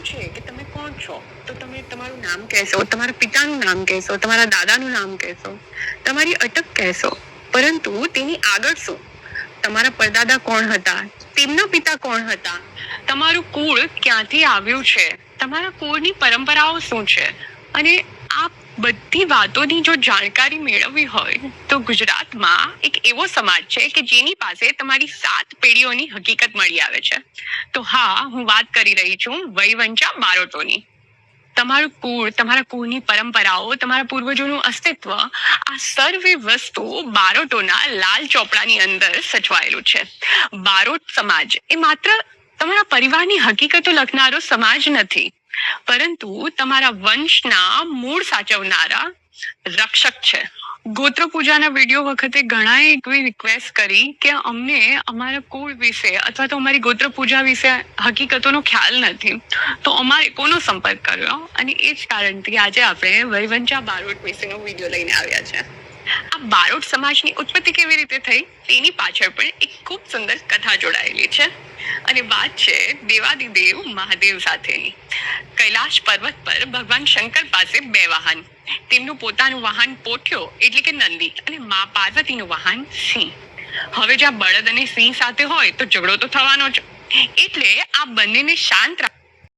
પૂછે કે તમે કોણ છો, તો તમે તમારું નામ કહેશો, તમારા પિતાનું નામ કહેશો, તમારા દાદાનું નામ કહેશો, તમારી અટક કહેશો. પરંતુ તેની આગળ શું? તમારા પરદાદા કોણ હતા, તેમના પિતા કોણ હતા, તમારું કુળ ક્યાંથી આવ્યું છે, તમારા કુળની પરંપરાઓ શું છે, અને આ બધી વાતોની જો જાણકારી મેળવવી હોય તો ગુજરાતમાં એક એવો સમાજ છે કે જેની પાસે તમારી 7 પેઢીઓની હકીકત મળી આવે છે. તો હા, હું વાત કરી રહી છું વૈવંચા બારોટોની. તમારું કુળ, તમારા કુળની પરંપરાઓ, તમારા પૂર્વજોનું અસ્તિત્વ, આ સર્વે વસ્તુ બારોટોના લાલ ચોપડાની અંદર સચવાયેલું છે. બારોટ સમાજ એ માત્ર તમારા પરિવારની હકીકતો લખનારો સમાજ નથી, પરંતુ તમારા વંશના મૂળ સાચવનારા રક્ષક છે. ગોત્ર પૂજાના વિડીયો વખતે ઘણાએ એવી રિક્વેસ્ટ કરી કે અમને અમારા કુળ વિશે અથવા તો અમારી ગોત્ર પૂજા વિશે હકીકતોનો ખ્યાલ નથી, તો અમારે કોનો સંપર્ક કર્યો, અને એ જ કારણથી આજે આપણે વૈવંચા બારોટ વિશેનો વિડીયો લઈને આવ્યા છે. આ બારોટ સમાજની ઉત્પત્તિ કેવી રીતે થઈ તેની પાછળ પણ એક ખૂબ સુંદર કથા જોડાયેલી છે, અને વાત છે દેવાદિદેવ મહાદેવ સાથેની. કૈલાશ પર્વત પર ભગવાન શંકર પાસે 2 વાહન, તેમનું પોતાનું વાહન પોઠ્યો એટલે કે નંદી, અને મા પાર્વતીનું વાહન સિંહ. હવે જ્યાં બળદ અને સિંહ સાથે હોય તો ઝઘડો તો થવાનો જ, એટલે આ બંનેને શાંત